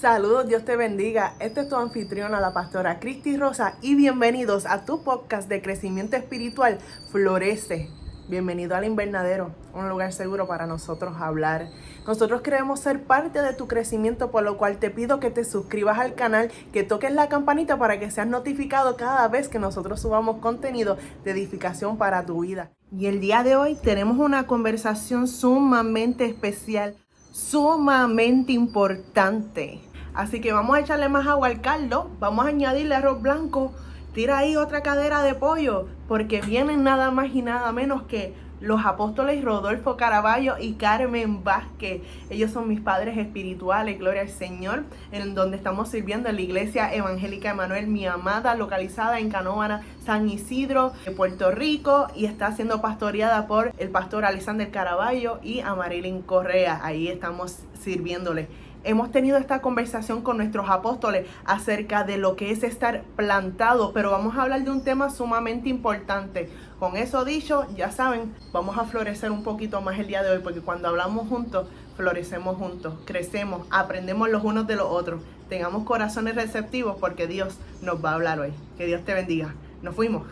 Saludos, Dios te bendiga. Esta es tu anfitriona, la pastora Cristi Rosa, y bienvenidos a tu podcast de crecimiento espiritual, Florece. Bienvenido al invernadero, un lugar seguro para nosotros hablar. Nosotros queremos ser parte de tu crecimiento, por lo cual te pido que te suscribas al canal, que toques la campanita para que seas notificado cada vez que nosotros subamos contenido de edificación para tu vida. Y el día de hoy tenemos una conversación sumamente especial, sumamente importante. Así que vamos a echarle más agua al caldo, vamos a añadirle arroz blanco, tira ahí otra cadera de pollo, porque vienen nada más y nada menos que los apóstoles Rodolfo Caraballo y Carmen Vázquez. Ellos son mis padres espirituales, gloria al Señor, en donde estamos sirviendo en la Iglesia Evangélica Emanuel, mi amada, localizada en Canóvana, San Isidro, de Puerto Rico, y está siendo pastoreada por el pastor Alexander Caraballo y Amarilyn Correa. Ahí estamos sirviéndole. Hemos tenido esta conversación con nuestros apóstoles acerca de lo que es estar plantado, pero vamos a hablar de un tema sumamente importante. Con eso dicho, ya saben, vamos a florecer un poquito más el día de hoy, porque cuando hablamos juntos, florecemos juntos, crecemos, aprendemos los unos de los otros. Tengamos corazones receptivos porque Dios nos va a hablar hoy. Que Dios te bendiga. Nos fuimos.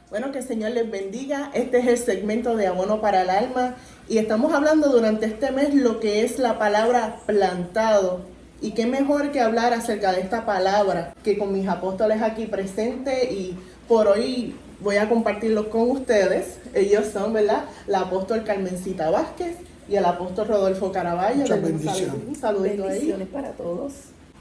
Bueno, que el Señor les bendiga. Este es el segmento de Abono para el Alma y estamos hablando durante este mes lo que es la palabra plantado. Y qué mejor que hablar acerca de esta palabra que con mis apóstoles aquí presentes, y por hoy voy a compartirlo con ustedes. Ellos son, ¿verdad?, la apóstol Carmencita Vázquez y el apóstol Rodolfo Caraballo. Muchas bendiciones. Un saludito ahí. Bendiciones para todos.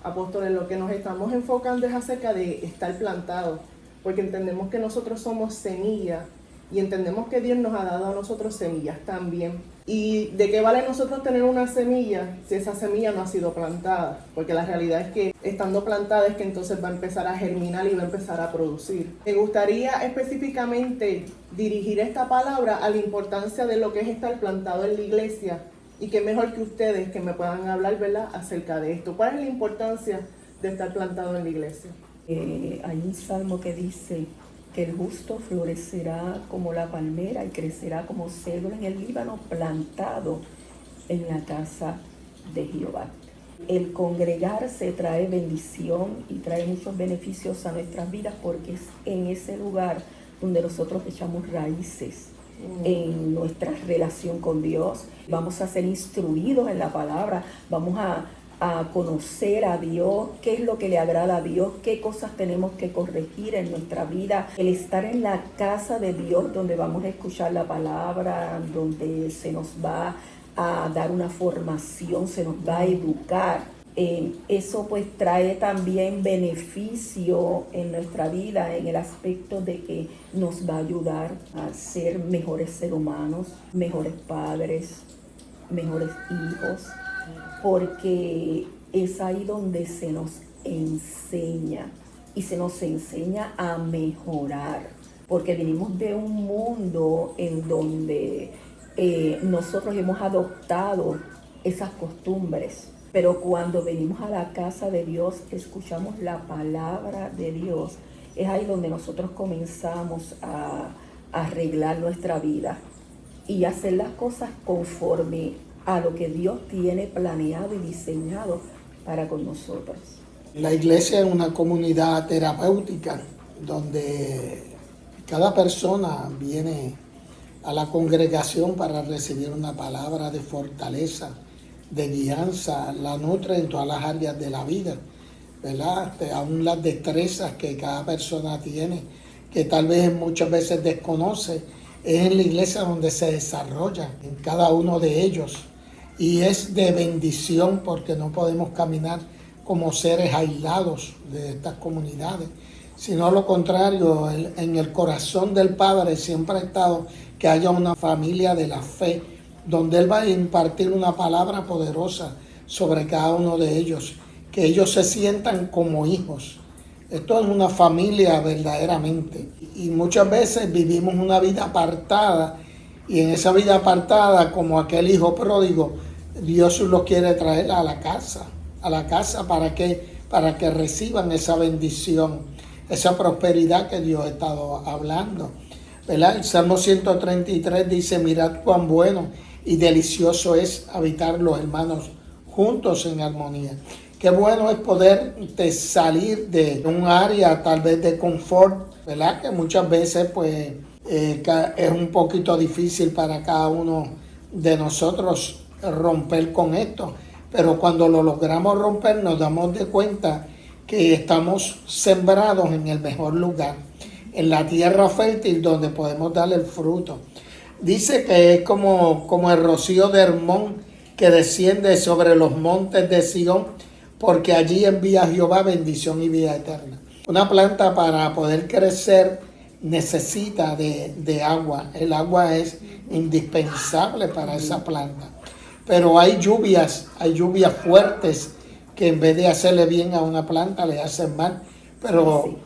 Apóstoles, lo que nos estamos enfocando es acerca de estar plantados, porque entendemos que nosotros somos semillas y entendemos que Dios nos ha dado a nosotros semillas también. ¿Y de qué vale nosotros tener una semilla si esa semilla no ha sido plantada? Porque la realidad es que estando plantada es que entonces va a empezar a germinar y va a empezar a producir. Me gustaría específicamente dirigir esta palabra a la importancia de lo que es estar plantado en la iglesia, y qué mejor que ustedes que me puedan hablar, ¿verdad?, acerca de esto. ¿Cuál es la importancia de estar plantado en la iglesia? Hay un salmo que dice que el justo florecerá como la palmera y crecerá como cedro en el Líbano, plantado en la casa de Jehová. El congregarse trae bendición y trae muchos beneficios a nuestras vidas, porque es en ese lugar donde nosotros echamos raíces en nuestra relación con Dios. Vamos a ser instruidos en la palabra, vamos a conocer a Dios, qué es lo que le agrada a Dios, qué cosas tenemos que corregir en nuestra vida. El estar en la casa de Dios, donde vamos a escuchar la palabra, donde se nos va a dar una formación, se nos va a educar. Eso pues trae también beneficio en nuestra vida, en el aspecto de que nos va a ayudar a ser mejores seres humanos, mejores padres, mejores hijos, porque es ahí donde se nos enseña, y se nos enseña a mejorar, porque venimos de un mundo en donde nosotros hemos adoptado esas costumbres, pero cuando venimos a la casa de Dios, escuchamos la palabra de Dios, es ahí donde nosotros comenzamos a arreglar nuestra vida y hacer las cosas conforme a lo que Dios tiene planeado y diseñado para con nosotros. La iglesia es una comunidad terapéutica donde cada persona viene a la congregación para recibir una palabra de fortaleza, de guianza, la nutre en todas las áreas de la vida, ¿verdad? Aún las destrezas que cada persona tiene, que tal vez muchas veces desconoce, es en la iglesia donde se desarrolla en cada uno de ellos. Y es de bendición, porque no podemos caminar como seres aislados de estas comunidades, sino lo contrario, en el corazón del Padre siempre ha estado que haya una familia de la fe, donde Él va a impartir una palabra poderosa sobre cada uno de ellos, que ellos se sientan como hijos. Esto es una familia verdaderamente, y muchas veces vivimos una vida apartada, y en esa vida apartada, como aquel hijo pródigo, Dios los quiere traer a la casa para que reciban esa bendición, esa prosperidad que Dios ha estado hablando, ¿verdad? El Salmo 133 dice: mirad cuán bueno y delicioso es habitar los hermanos juntos en armonía. Qué bueno es poder salir de un área tal vez de confort, ¿verdad? Que muchas veces pues es un poquito difícil para cada uno de nosotros romper con esto. Pero cuando lo logramos romper nos damos de cuenta que estamos sembrados en el mejor lugar, en la tierra fértil donde podemos dar el fruto. Dice que es como el rocío de Hermón que desciende sobre los montes de Sion, porque allí envía Jehová bendición y vida eterna. Una planta para poder crecer necesita de agua. El agua es indispensable para esa planta. Pero hay lluvias fuertes que en vez de hacerle bien a una planta le hacen mal. Pero sí,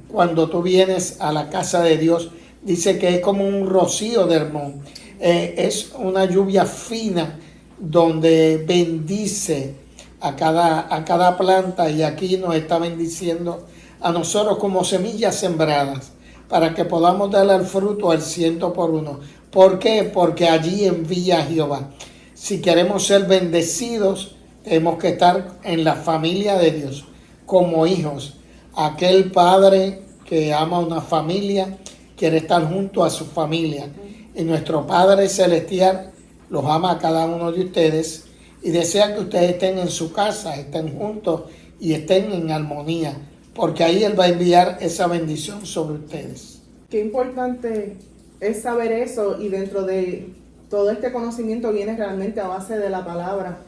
cuando tú vienes a la casa de Dios, dice que es como un rocío de Hermón. Es una lluvia fina donde bendice a cada planta, y aquí nos está bendiciendo a nosotros como semillas sembradas para que podamos darle el fruto al 100%. ¿Por qué? Porque allí envía Jehová. Si queremos ser bendecidos, tenemos que estar en la familia de Dios como hijos. Aquel padre que ama una familia quiere estar junto a su familia, y nuestro Padre Celestial los ama a cada uno de ustedes y desea que ustedes estén en su casa, estén juntos y estén en armonía, porque ahí Él va a enviar esa bendición sobre ustedes. Qué importante es saber eso, y dentro de todo este conocimiento viene realmente a base de la palabra.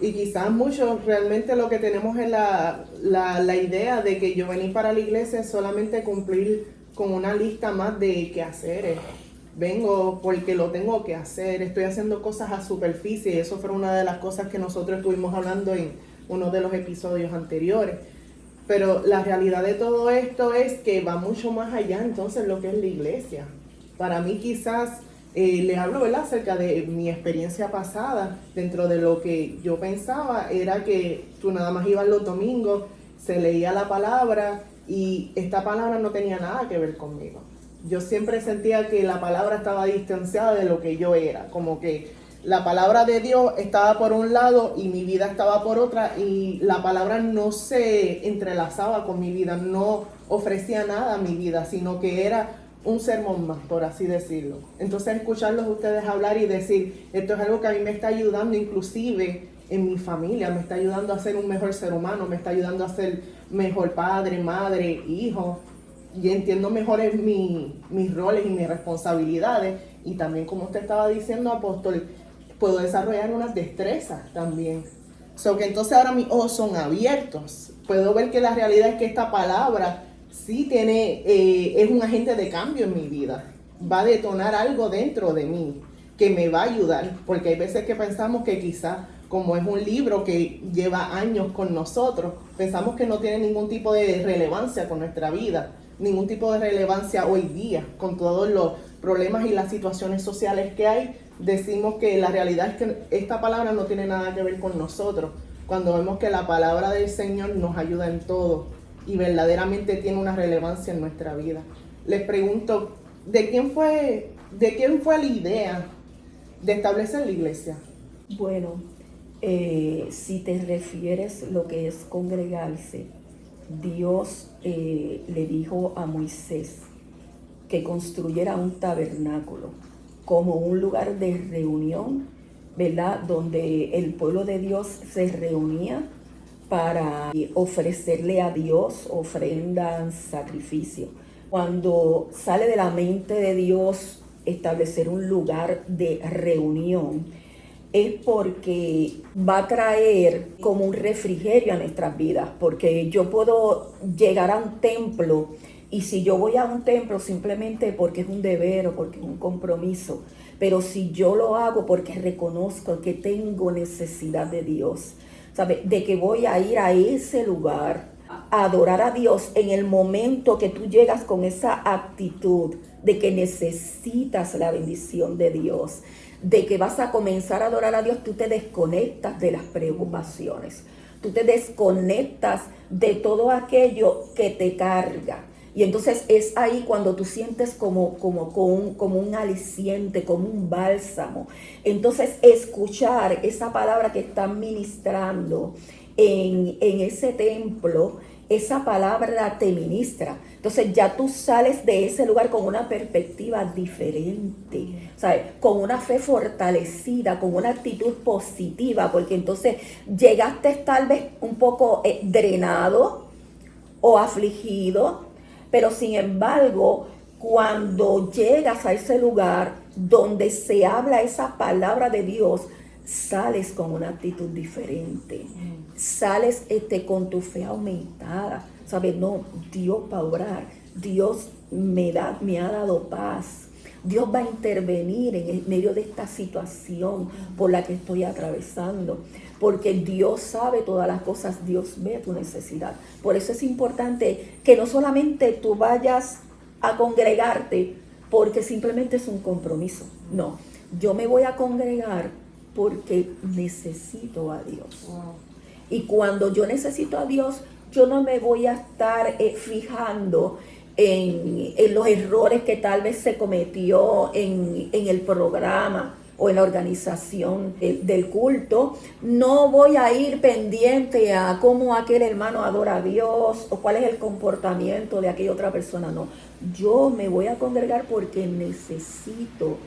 Y quizás muchos realmente lo que tenemos es la idea de que yo venir para la iglesia es solamente cumplir con una lista más de quehaceres. Vengo porque lo tengo que hacer, estoy haciendo cosas a superficie, y eso fue una de las cosas que nosotros estuvimos hablando en uno de los episodios anteriores. Pero la realidad de todo esto es que va mucho más allá entonces lo que es la iglesia. Para mí quizás, le hablo, ¿verdad?, acerca de mi experiencia pasada. Dentro de lo que yo pensaba era que tú nada más ibas los domingos, se leía la palabra y esta palabra no tenía nada que ver conmigo. Yo siempre sentía que la palabra estaba distanciada de lo que yo era, como que la palabra de Dios estaba por un lado y mi vida estaba por otra, y la palabra no se entrelazaba con mi vida, no ofrecía nada a mi vida, sino que era un sermón más, por así decirlo. Entonces escucharlos ustedes hablar y decir, esto es algo que a mí me está ayudando inclusive en mi familia, me está ayudando a ser un mejor ser humano, me está ayudando a ser mejor padre, madre, hijo, y entiendo mejor mis roles y mis responsabilidades. Y también, como usted estaba diciendo, apóstol, puedo desarrollar unas destrezas también. Que entonces ahora mis ojos son abiertos. Puedo ver que la realidad es que esta palabra sí es un agente de cambio en mi vida. Va a detonar algo dentro de mí que me va a ayudar. Porque hay veces que pensamos que quizás, como es un libro que lleva años con nosotros, pensamos que no tiene ningún tipo de relevancia con nuestra vida, ningún tipo de relevancia hoy día, con todos los problemas y las situaciones sociales que hay. Decimos que la realidad es que esta palabra no tiene nada que ver con nosotros, cuando vemos que la palabra del Señor nos ayuda en todo y verdaderamente tiene una relevancia en nuestra vida. Les pregunto, ¿de quién fue la idea de establecer la iglesia? Bueno, si te refieres lo que es congregarse, Dios le dijo a Moisés que construyera un tabernáculo como un lugar de reunión, ¿verdad?, donde el pueblo de Dios se reunía para ofrecerle a Dios ofrendas, sacrificios. Cuando sale de la mente de Dios establecer un lugar de reunión, es porque va a traer como un refrigerio a nuestras vidas, porque yo puedo llegar a un templo, y si yo voy a un templo simplemente porque es un deber o porque es un compromiso, pero si yo lo hago porque reconozco que tengo necesidad de Dios, ¿sabe?, de que voy a ir a ese lugar a adorar a Dios, en el momento que tú llegas con esa actitud de que necesitas la bendición de Dios, de que vas a comenzar a adorar a Dios, tú te desconectas de las preocupaciones, tú te desconectas de todo aquello que te carga, Y entonces es ahí cuando tú sientes como un aliciente, como un bálsamo. Entonces escuchar esa palabra que están ministrando en ese templo, esa palabra te ministra. Entonces ya tú sales de ese lugar con una perspectiva diferente, ¿sabes? Con una fe fortalecida, con una actitud positiva, porque entonces llegaste tal vez un poco drenado o afligido, pero sin embargo, cuando llegas a ese lugar donde se habla esa palabra de Dios, sales con una actitud diferente. Sales con tu fe aumentada. ¿Sabes? No, Dios va a obrar. Dios me ha dado paz. Dios va a intervenir en medio de esta situación por la que estoy atravesando. Porque Dios sabe todas las cosas, Dios ve tu necesidad. Por eso es importante que no solamente tú vayas a congregarte porque simplemente es un compromiso. No, yo me voy a congregar porque necesito a Dios. Y cuando yo necesito a Dios, yo no me voy a estar fijando en los errores que tal vez se cometió en el programa o en la organización del culto. No voy a ir pendiente a cómo aquel hermano adora a Dios o cuál es el comportamiento de aquella otra persona. No, yo me voy a congregar porque necesito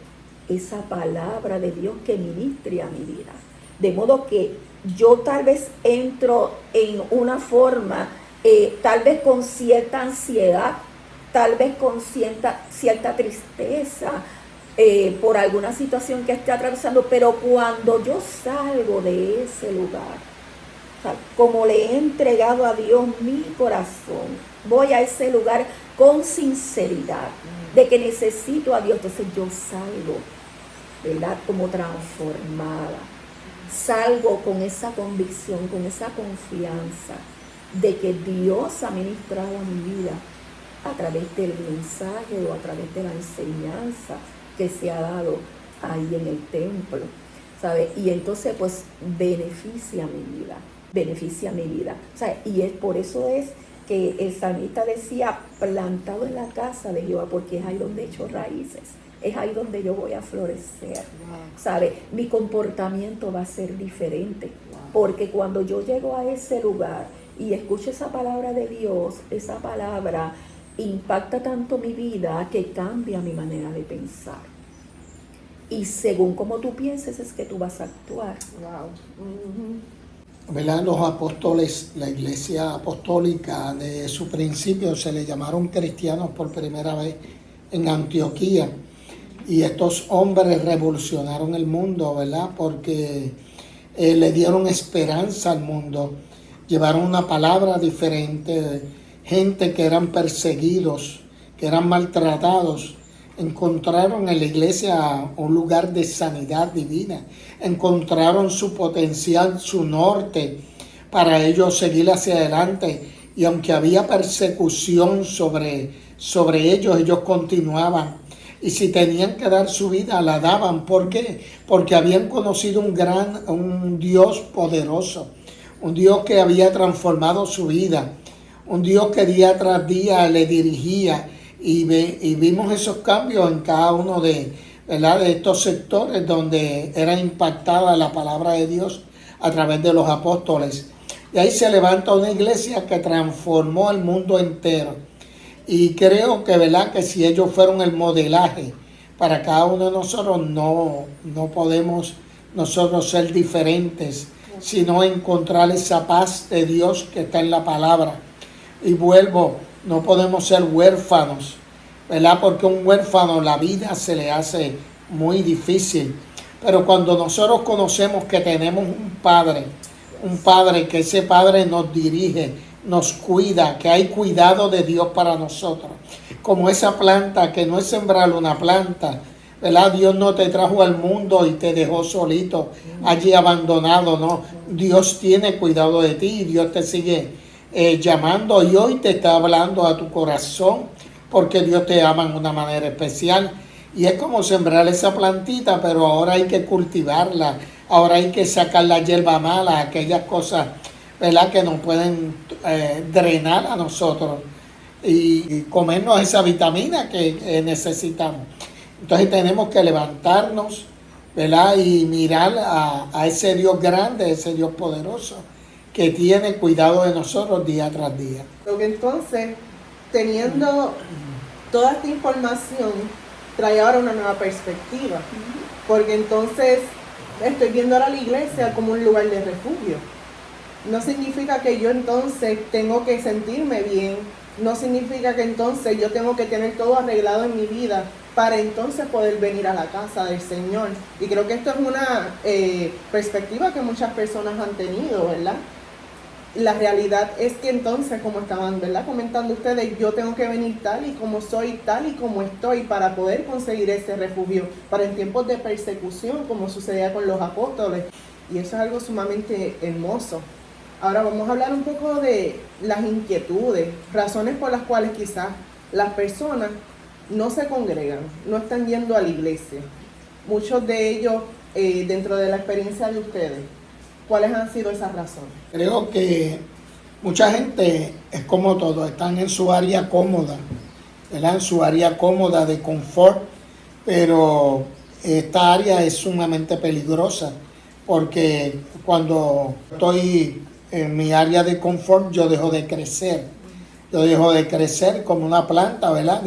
esa palabra de Dios que ministre a mi vida. De modo que yo tal vez entro en una forma, tal vez con cierta ansiedad, tal vez con cierta tristeza, por alguna situación que esté atravesando, pero cuando yo salgo de ese lugar, o sea, como le he entregado a Dios mi corazón, voy a ese lugar con sinceridad de que necesito a Dios, entonces yo salgo, ¿verdad? Como transformada. Salgo con esa convicción, con esa confianza de que Dios ha ministrado a mi vida a través del mensaje o a través de la enseñanza que se ha dado ahí en el templo, ¿sabes? Y entonces pues beneficia mi vida, ¿sabes? Y por eso es que el salmista decía, plantado en la casa de Jehová, porque es ahí donde he hecho raíces, es ahí donde yo voy a florecer, ¿sabes? Mi comportamiento va a ser diferente, porque cuando yo llego a ese lugar y escucho esa palabra de Dios, esa palabra impacta tanto mi vida que cambia mi manera de pensar. Y según como tú pienses es que tú vas a actuar. ¿Verdad? Los apóstoles, la iglesia apostólica de su principio se le llamaron cristianos por primera vez en Antioquía. Y estos hombres revolucionaron el mundo, ¿verdad? Porque le dieron esperanza al mundo. Llevaron una palabra diferente. Gente que eran perseguidos, que eran maltratados, encontraron en la iglesia un lugar de sanidad divina. Encontraron su potencial, su norte, para ellos seguir hacia adelante. Y aunque había persecución sobre ellos continuaban. Y si tenían que dar su vida, la daban. ¿Por qué? Porque habían conocido un Dios poderoso, un Dios que había transformado su vida, un Dios que día tras día le dirigía. Y vimos esos cambios en cada uno de estos sectores donde era impactada la palabra de Dios a través de los apóstoles. Y ahí se levanta una iglesia que transformó el mundo entero. Y creo que, ¿verdad?, que si ellos fueron el modelaje para cada uno de nosotros, no podemos nosotros ser diferentes, sino encontrar esa paz de Dios que está en la palabra. Y vuelvo, no podemos ser huérfanos, ¿verdad? Porque un huérfano la vida se le hace muy difícil. Pero cuando nosotros conocemos que tenemos un padre, que ese padre nos dirige, nos cuida, que hay cuidado de Dios para nosotros. Como esa planta, que no es sembrar una planta, ¿verdad? Dios no te trajo al mundo y te dejó solito, allí abandonado, no. Dios tiene cuidado de ti y Dios te sigue llamando, y hoy te está hablando a tu corazón porque Dios te ama de una manera especial. Y es como sembrar esa plantita, pero ahora hay que cultivarla, ahora hay que sacar la hierba mala, aquellas cosas, ¿verdad?, que nos pueden drenar a nosotros. y comernos esa vitamina que necesitamos. Entonces tenemos que levantarnos, ¿verdad? Y mirar a ese Dios grande, ese Dios poderoso, que tiene cuidado de nosotros día tras día. Lo que entonces, teniendo toda esta información, trae ahora una nueva perspectiva. Porque entonces estoy viendo ahora la iglesia como un lugar de refugio. No significa que yo entonces tengo que sentirme bien, no significa que entonces yo tengo que tener todo arreglado en mi vida para entonces poder venir a la casa del Señor. Y creo que esto es una perspectiva que muchas personas han tenido, ¿verdad? La realidad es que entonces, como estaban, ¿verdad?, comentando ustedes, yo tengo que venir tal y como soy, tal y como estoy, para poder conseguir ese refugio, para en tiempos de persecución, como sucedía con los apóstoles. Y eso es algo sumamente hermoso. Ahora vamos a hablar un poco de las inquietudes, razones por las cuales quizás las personas no se congregan, no están yendo a la iglesia. Muchos de ellos, dentro de la experiencia de ustedes, ¿cuáles han sido esas razones? Creo que mucha gente es como todo, están en su área cómoda, ¿verdad? En su área cómoda de confort, pero esta área es sumamente peligrosa porque cuando estoy en mi área de confort yo dejo de crecer. Yo dejo de crecer como una planta, ¿verdad?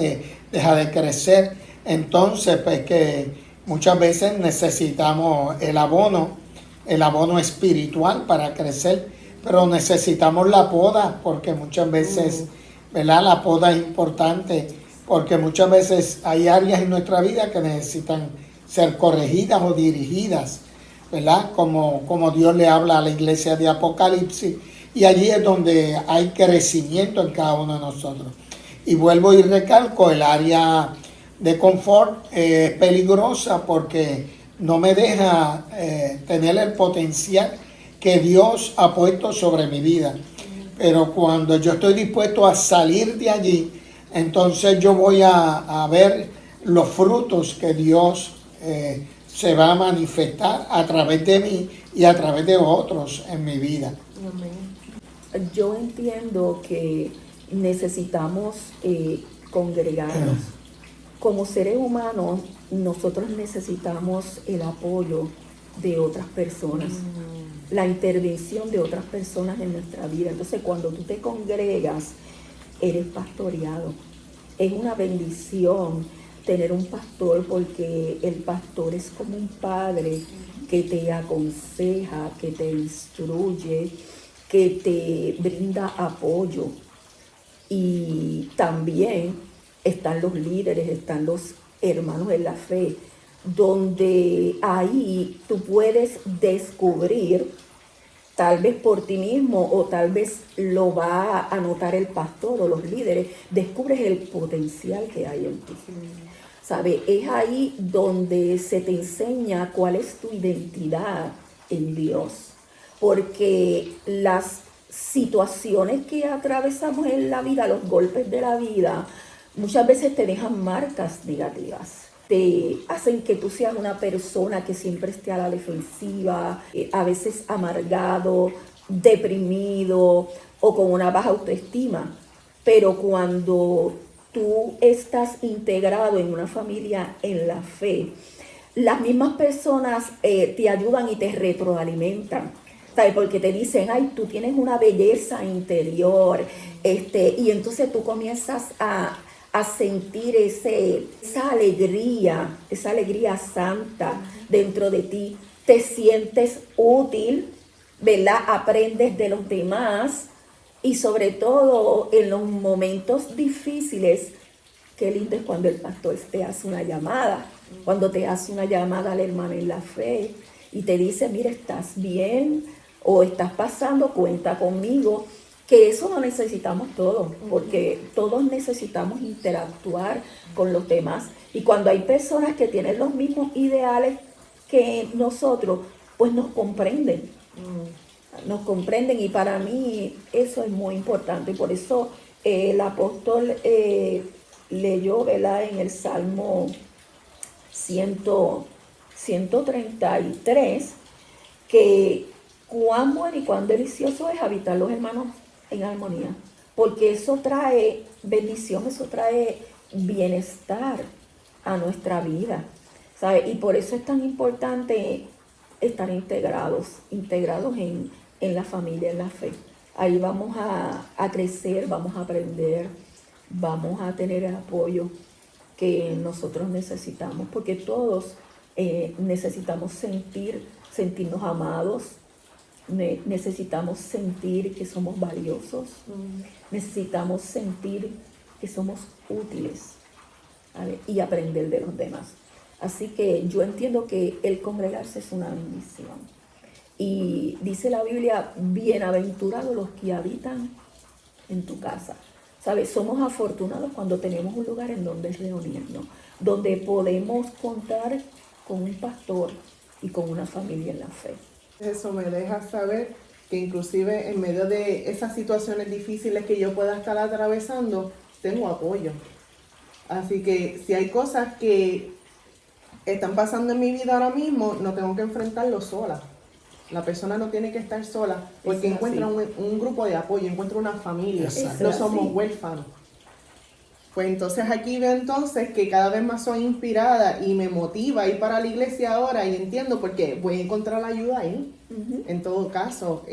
Deja de crecer. Entonces, pues que muchas veces necesitamos el abono espiritual para crecer, pero necesitamos la poda porque muchas veces, ¿verdad? La poda es importante porque muchas veces hay áreas en nuestra vida que necesitan ser corregidas o dirigidas, ¿verdad? Como Dios le habla a la iglesia de Apocalipsis, y allí es donde hay crecimiento en cada uno de nosotros. Y vuelvo y recalco, el área de confort es peligrosa porque no me deja tener el potencial que Dios ha puesto sobre mi vida. Pero cuando yo estoy dispuesto a salir de allí, entonces yo voy a ver los frutos que Dios se va a manifestar a través de mí y a través de otros en mi vida. Yo entiendo que necesitamos congregarnos. Como seres humanos, nosotros necesitamos el apoyo de otras personas, la intervención de otras personas en nuestra vida. Entonces, cuando tú te congregas, eres pastoreado. Es una bendición tener un pastor porque el pastor es como un padre que te aconseja, que te instruye, que te brinda apoyo. Y también están los líderes, están los hermanos en la fe, donde ahí tú puedes descubrir, tal vez por ti mismo o tal vez lo va a notar el pastor o los líderes, descubres el potencial que hay en ti. ¿Sabe? Es ahí donde se te enseña cuál es tu identidad en Dios, porque las situaciones que atravesamos en la vida, los golpes de la vida, muchas veces te dejan marcas negativas. Te hacen que tú seas una persona que siempre esté a la defensiva, a veces amargado, deprimido o con una baja autoestima. Pero cuando tú estás integrado en una familia en la fe, las mismas personas te ayudan y te retroalimentan. ¿Sabes? Porque te dicen, ay, tú tienes una belleza interior, y entonces tú comienzas a sentir esa alegría santa dentro de ti. Te sientes útil, ¿verdad? Aprendes de los demás y sobre todo en los momentos difíciles, qué lindo es cuando el pastor te hace una llamada, cuando te hace una llamada al hermano en la fe y te dice, mira, estás bien o estás pasando, cuenta conmigo. Que eso lo necesitamos todos, porque todos necesitamos interactuar con los demás. Y cuando hay personas que tienen los mismos ideales que nosotros, pues nos comprenden. Nos comprenden y para mí eso es muy importante. Por eso el apóstol leyó, ¿verdad?, en el Salmo 133, que cuán bueno y cuán delicioso es habitar los hermanos en armonía. porque eso trae bendición, eso trae bienestar a nuestra vida, ¿sabes? Y por eso es tan importante estar integrados en la familia, en la fe. Ahí vamos a crecer, vamos a aprender, vamos a tener el apoyo que nosotros necesitamos, porque todos necesitamos sentirnos amados, necesitamos sentir que somos valiosos, necesitamos sentir que somos útiles, ¿vale? Y aprender de los demás. Así que yo entiendo que el congregarse es una bendición. Y dice la Biblia, bienaventurados los que habitan en tu casa. ¿Sabes? Somos afortunados cuando tenemos un lugar en donde reunirnos, donde podemos contar con un pastor y con una familia en la fe. Eso me deja saber que inclusive en medio de esas situaciones difíciles que yo pueda estar atravesando, tengo apoyo. Así que si hay cosas que están pasando en mi vida ahora mismo, no tengo que enfrentarlo sola. La persona no tiene que estar sola porque encuentra un grupo de apoyo, encuentra una familia. No somos huérfanos. Pues entonces aquí veo entonces que cada vez más soy inspirada y me motiva a ir para la iglesia ahora y entiendo porque voy a encontrar la ayuda ahí. En todo caso,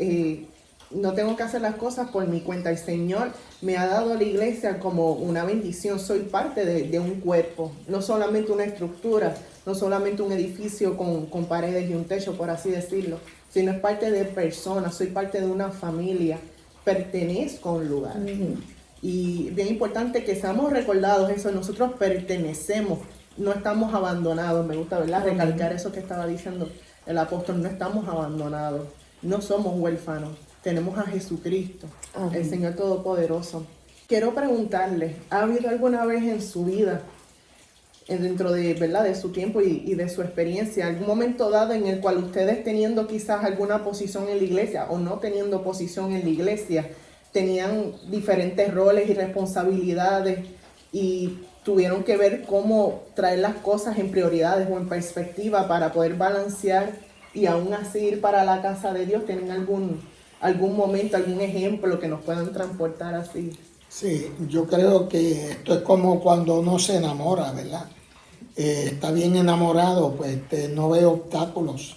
no tengo que hacer las cosas por mi cuenta. El Señor me ha dado la iglesia como una bendición. Soy parte de un cuerpo, no solamente una estructura, no solamente un edificio con paredes y un techo, por así decirlo, sino es parte de personas, soy parte de una familia, pertenezco a un lugar. Y bien importante que seamos recordados eso, nosotros pertenecemos, no estamos abandonados. Me gusta, ¿verdad?, recalcar eso que estaba diciendo el apóstol, no estamos abandonados, no somos huérfanos, tenemos a Jesucristo, el Señor Todopoderoso. Quiero preguntarle, ¿ha habido alguna vez en su vida, dentro de, ¿verdad?, de su tiempo y de su experiencia, algún momento dado en el cual ustedes teniendo quizás alguna posición en la iglesia o no teniendo posición en la iglesia, tenían diferentes roles y responsabilidades y tuvieron que ver cómo traer las cosas en prioridades o en perspectiva para poder balancear y aún así ir para la casa de Dios? ¿Tienen algún momento, algún ejemplo que nos puedan transportar así? Sí, yo creo que esto es como cuando uno se enamora, ¿verdad? Está bien enamorado, pues no ve obstáculos,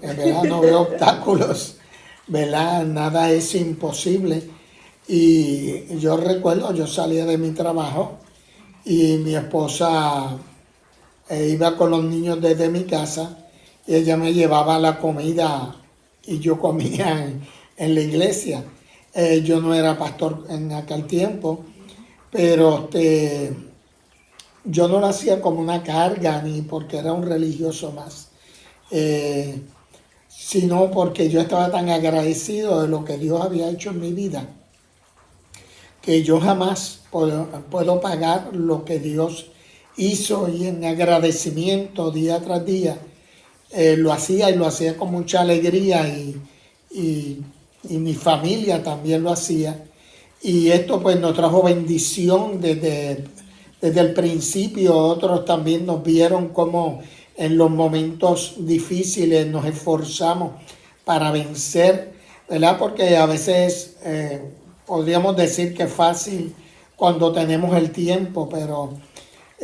¿verdad? No ve obstáculos, ¿verdad? Nada es imposible. Y yo recuerdo, yo salía de mi trabajo y mi esposa iba con los niños desde mi casa y ella me llevaba la comida y yo comía en la iglesia. Yo no era pastor en aquel tiempo, pero yo no lo hacía como una carga ni porque era un religioso más, sino porque yo estaba tan agradecido de lo que Dios había hecho en mi vida, que yo jamás puedo pagar lo que Dios hizo, y en agradecimiento día tras día lo hacía con mucha alegría y mi familia también lo hacía. Y esto pues nos trajo bendición desde el principio. Otros también nos vieron como en los momentos difíciles nos esforzamos para vencer, ¿verdad? Porque a veces podríamos decir que es fácil cuando tenemos el tiempo, pero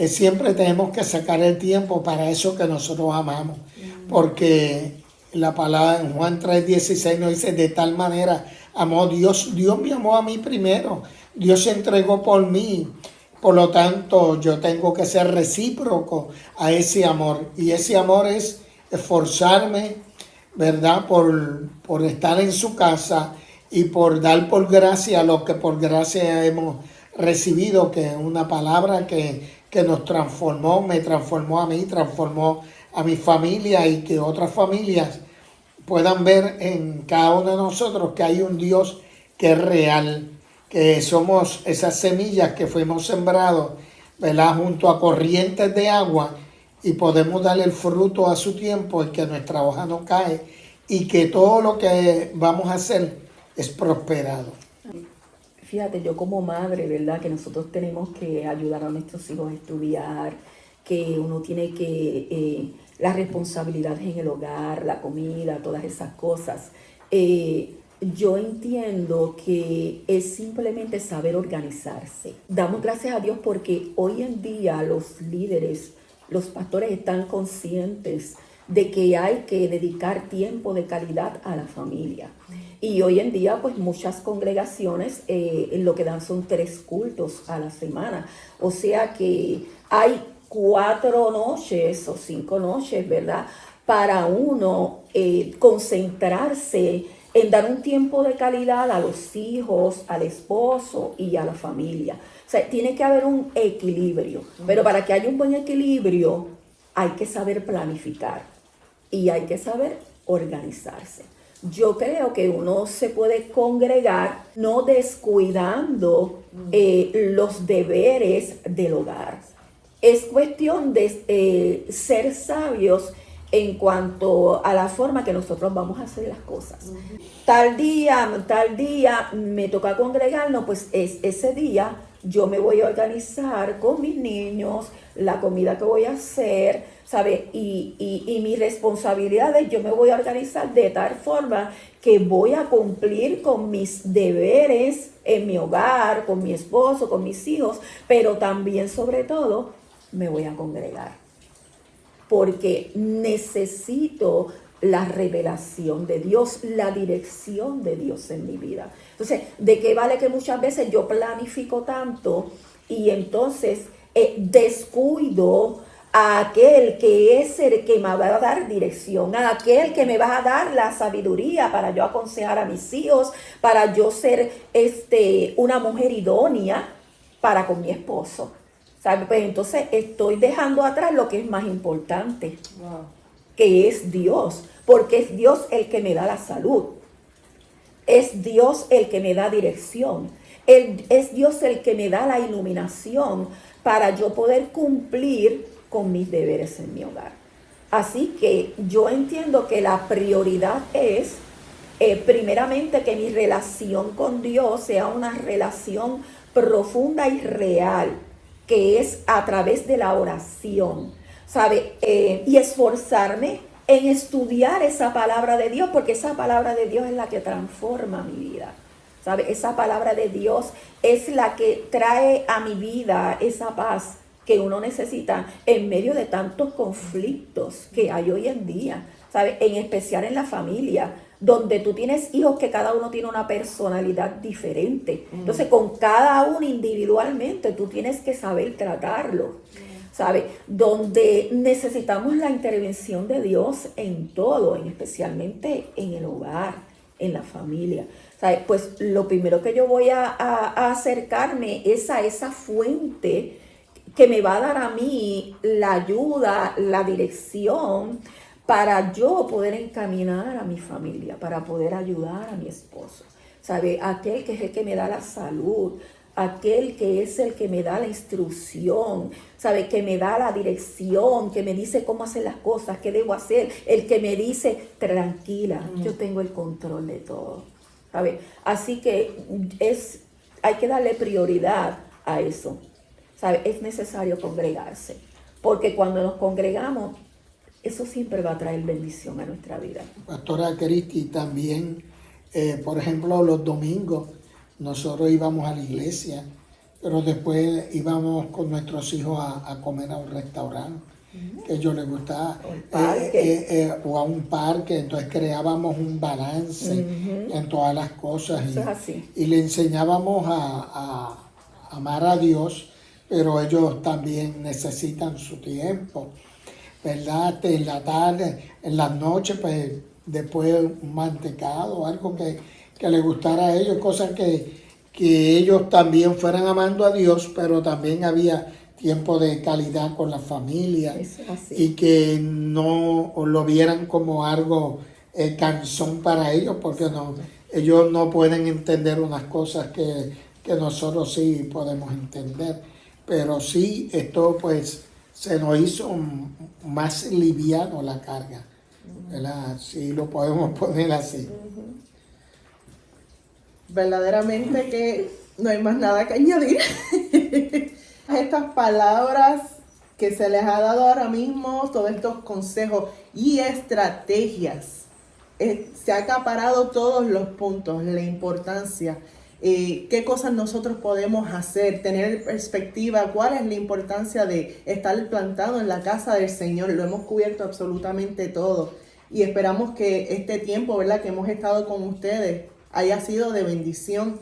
siempre tenemos que sacar el tiempo para eso que nosotros amamos. Porque la palabra en Juan 3:16 nos dice: de tal manera amó Dios me amó a mí primero, Dios se entregó por mí. Por lo tanto, yo tengo que ser recíproco a ese amor. Y ese amor es esforzarme, ¿verdad?, por estar en su casa y por dar por gracia lo que por gracia hemos recibido, que es una palabra que nos transformó, me transformó a mí, transformó a mi familia, y que otras familias puedan ver en cada uno de nosotros que hay un Dios que es real, que somos esas semillas que fuimos sembrados, ¿verdad?, junto a corrientes de agua, y podemos darle el fruto a su tiempo, y que nuestra hoja no cae, y que todo lo que vamos a hacer es prosperado. Fíjate, yo como madre, ¿verdad?, que nosotros tenemos que ayudar a nuestros hijos a estudiar, que uno tiene que, las responsabilidades en el hogar, la comida, todas esas cosas. yo entiendo que es simplemente saber organizarse. Damos gracias a Dios porque hoy en día los líderes, los pastores están conscientes de que hay que dedicar tiempo de calidad a la familia. Y hoy en día, pues muchas congregaciones lo que dan son 3 cultos a la semana. O sea que hay 4 noches o 5 noches, ¿verdad? Para uno concentrarse en dar un tiempo de calidad a los hijos, al esposo y a la familia. O sea, tiene que haber un equilibrio. Pero para que haya un buen equilibrio, hay que saber planificar y hay que saber organizarse. Yo creo que uno se puede congregar no descuidando los deberes del hogar. Es cuestión de ser sabios en cuanto a la forma que nosotros vamos a hacer las cosas. Tal día me toca congregarnos, pues ese día yo me voy a organizar con mis niños, la comida que voy a hacer, ¿sabes? Y mis responsabilidades, yo me voy a organizar de tal forma que voy a cumplir con mis deberes en mi hogar, con mi esposo, con mis hijos, pero también, sobre todo, me voy a congregar. Porque necesito la revelación de Dios, la dirección de Dios en mi vida. Entonces, ¿de qué vale que muchas veces yo planifico tanto y entonces descuido a aquel que es el que me va a dar dirección, a aquel que me va a dar la sabiduría para yo aconsejar a mis hijos, para yo ser una mujer idónea para con mi esposo? ¿Sabe? Pues entonces estoy dejando atrás lo que es más importante, que es Dios, porque es Dios el que me da la salud, es Dios el que me da dirección, es Dios el que me da la iluminación para yo poder cumplir con mis deberes en mi hogar. Así que yo entiendo que la prioridad es primeramente que mi relación con Dios sea una relación profunda y real, que es a través de la oración, ¿sabe? Y esforzarme en estudiar esa palabra de Dios, porque esa palabra de Dios es la que transforma mi vida, ¿sabe? Esa palabra de Dios es la que trae a mi vida esa paz que uno necesita en medio de tantos conflictos que hay hoy en día, ¿sabe? En especial en la familia, donde tú tienes hijos que cada uno tiene una personalidad diferente. Entonces, con cada uno individualmente, tú tienes que saber tratarlo, ¿sabes? Donde necesitamos la intervención de Dios en todo, especialmente en el hogar, en la familia, ¿sabes? Pues lo primero que yo voy a acercarme es a esa fuente que me va a dar a mí la ayuda, la dirección, para yo poder encaminar a mi familia, para poder ayudar a mi esposo. ¿Sabe? Aquel que es el que me da la salud, aquel que es el que me da la instrucción, ¿sabe? Que me da la dirección, que me dice cómo hacer las cosas, qué debo hacer, el que me dice, tranquila, yo tengo el control de todo, ¿sabe? Así que hay que darle prioridad a eso, ¿sabe? Es necesario congregarse, porque cuando nos congregamos, eso siempre va a traer bendición a nuestra vida. Pastora Cristi, también, por ejemplo, los domingos nosotros íbamos a la iglesia, pero después íbamos con nuestros hijos a comer a un restaurante que a ellos les gustaba, o a un parque. Entonces creábamos un balance en todas las cosas, eso es así. Y le enseñábamos a amar a Dios, pero ellos también necesitan su tiempo, ¿verdad? En la tarde, en las noches, pues después un mantecado, algo que les gustara a ellos, cosas que ellos también fueran amando a Dios, pero también había tiempo de calidad con la familia, y que no lo vieran como algo cansón para ellos, porque ellos no pueden entender unas cosas que nosotros sí podemos entender, pero sí, esto pues se nos hizo más liviano la carga, ¿verdad? Sí, lo podemos poner así. Verdaderamente que no hay más nada que añadir a estas palabras que se les ha dado ahora mismo, todos estos consejos y estrategias se ha acaparado todos los puntos, la importancia, qué cosas nosotros podemos hacer, tener perspectiva, cuál es la importancia de estar plantado en la casa del Señor. Lo hemos cubierto absolutamente todo y esperamos que este tiempo, ¿verdad?, que hemos estado con ustedes haya sido de bendición.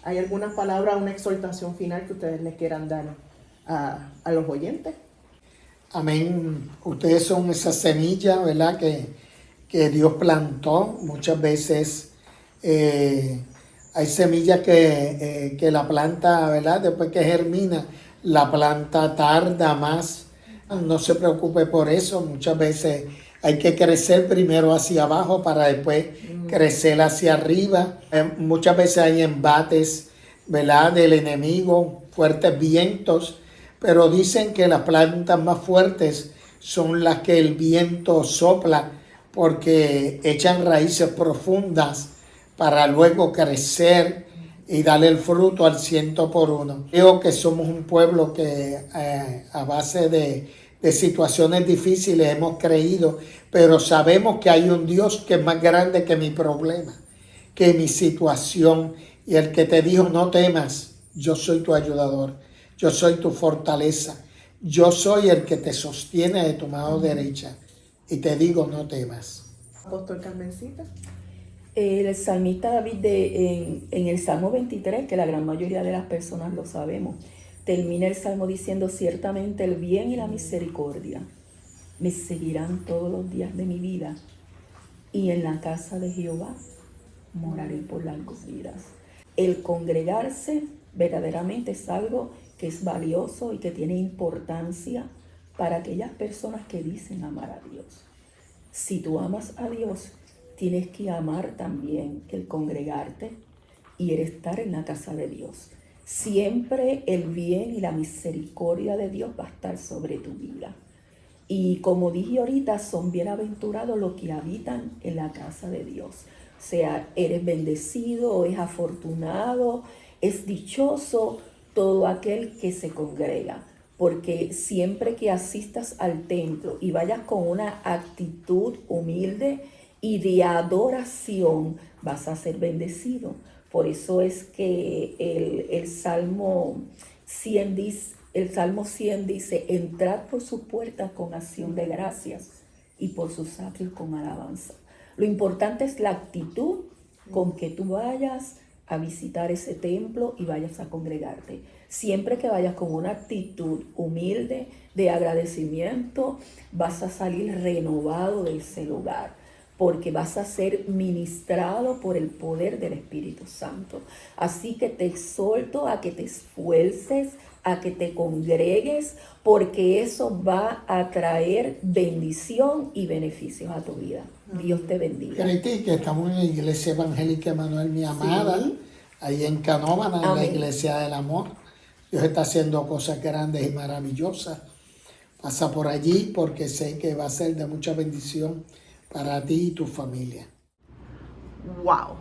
¿Hay algunas palabras, una exhortación final que ustedes les quieran dar a los oyentes? Amén. Ustedes son esa semilla, ¿verdad?, que Dios plantó. Muchas veces hay semillas que la planta, ¿verdad?, después que germina, la planta tarda más. No se preocupe por eso. Muchas veces hay que crecer primero hacia abajo para después crecer hacia arriba. Muchas veces hay embates, ¿verdad?, del enemigo, fuertes vientos, pero dicen que las plantas más fuertes son las que el viento sopla porque echan raíces profundas para luego crecer y darle el fruto al 100%. Creo que somos un pueblo que a base de situaciones difíciles hemos creído, pero sabemos que hay un Dios que es más grande que mi problema, que mi situación, y el que te dijo no temas, yo soy tu ayudador, yo soy tu fortaleza, yo soy el que te sostiene de tu mano derecha y te digo no temas. Apóstol Carmencita. El salmista David en el Salmo 23, que la gran mayoría de las personas lo sabemos, termina el Salmo diciendo: ciertamente el bien y la misericordia me seguirán todos los días de mi vida, y en la casa de Jehová moraré por largos días. El congregarse verdaderamente es algo que es valioso y que tiene importancia para aquellas personas que dicen amar a Dios. Si tú amas a Dios, tienes que amar también el congregarte y el estar en la casa de Dios. Siempre el bien y la misericordia de Dios va a estar sobre tu vida. Y como dije ahorita, son bienaventurados los que habitan en la casa de Dios. O sea, eres bendecido, es afortunado, es dichoso todo aquel que se congrega. Porque siempre que asistas al templo y vayas con una actitud humilde y de adoración, vas a ser bendecido. Por eso es que el Salmo 100 dice, entrad por su puerta con acción de gracias y por sus atrios con alabanza. Lo importante es la actitud con que tú vayas a visitar ese templo y vayas a congregarte. Siempre que vayas con una actitud humilde, de agradecimiento, vas a salir renovado de ese lugar, porque vas a ser ministrado por el poder del Espíritu Santo. Así que te exhorto a que te esfuerces, a que te congregues, porque eso va a traer bendición y beneficios a tu vida. Dios te bendiga. Criti, que estamos en la Iglesia Evangélica Emanuel, mi amada, sí, ahí en Canóvana, en la Iglesia del Amor. Dios está haciendo cosas grandes y maravillosas. Pasa por allí porque sé que va a ser de mucha bendición para ti y tu familia. ¡Wow!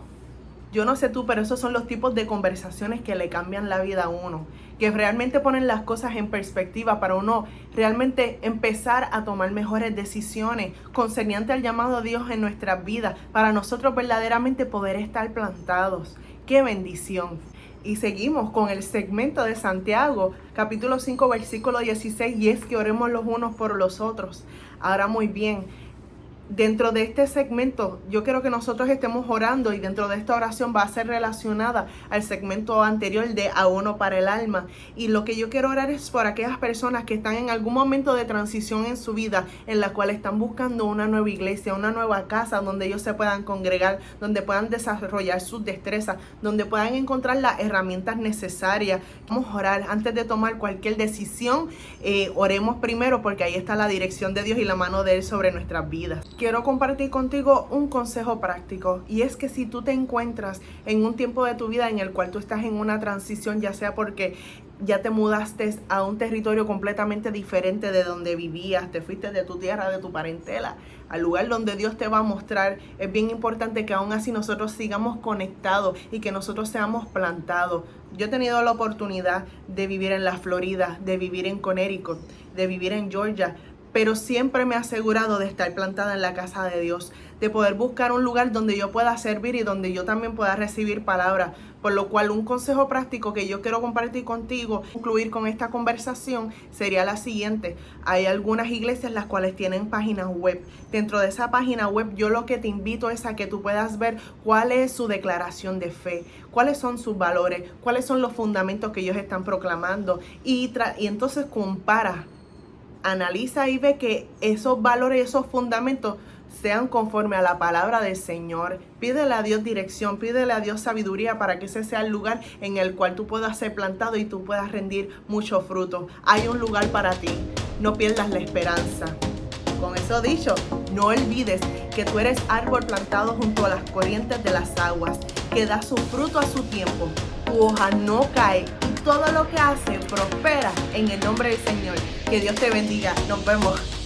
Yo no sé tú, pero esos son los tipos de conversaciones que le cambian la vida a uno, que realmente ponen las cosas en perspectiva para uno realmente empezar a tomar mejores decisiones concerniente al llamado a Dios en nuestras vidas, para nosotros verdaderamente poder estar plantados. ¡Qué bendición! Y seguimos con el segmento de Santiago, capítulo 5, versículo 16, y es que oremos los unos por los otros. Ahora muy bien, dentro de este segmento, yo quiero que nosotros estemos orando, y dentro de esta oración va a ser relacionada al segmento anterior de A Uno para el Alma. Y lo que yo quiero orar es por aquellas personas que están en algún momento de transición en su vida, en la cual están buscando una nueva iglesia, una nueva casa donde ellos se puedan congregar, donde puedan desarrollar sus destrezas, donde puedan encontrar las herramientas necesarias. Vamos a orar antes de tomar cualquier decisión. Oremos primero, porque ahí está la dirección de Dios y la mano de Él sobre nuestras vidas. Quiero compartir contigo un consejo práctico, y es que si tú te encuentras en un tiempo de tu vida en el cual tú estás en una transición, ya sea porque ya te mudaste a un territorio completamente diferente de donde vivías, te fuiste de tu tierra, de tu parentela, al lugar donde Dios te va a mostrar, es bien importante que aún así nosotros sigamos conectados y que nosotros seamos plantados. Yo he tenido la oportunidad de vivir en la Florida, de vivir en Connecticut, de vivir en Georgia, pero siempre me he asegurado de estar plantada en la casa de Dios, de poder buscar un lugar donde yo pueda servir y donde yo también pueda recibir palabra. Por lo cual, un consejo práctico que yo quiero compartir contigo, incluir con esta conversación, sería la siguiente. Hay algunas iglesias las cuales tienen páginas web. Dentro de esa página web, yo lo que te invito es a que tú puedas ver cuál es su declaración de fe, cuáles son sus valores, cuáles son los fundamentos que ellos están proclamando. Y entonces compara, analiza y ve que esos valores y esos fundamentos sean conforme a la palabra del Señor. Pídele a Dios dirección, pídele a Dios sabiduría para que ese sea el lugar en el cual tú puedas ser plantado y tú puedas rendir mucho fruto. Hay un lugar para ti, no pierdas la esperanza. Con eso dicho, no olvides que tú eres árbol plantado junto a las corrientes de las aguas, que da su fruto a su tiempo, tu hoja no cae y todo lo que hace prospera en el nombre del Señor. Que Dios te bendiga, nos vemos.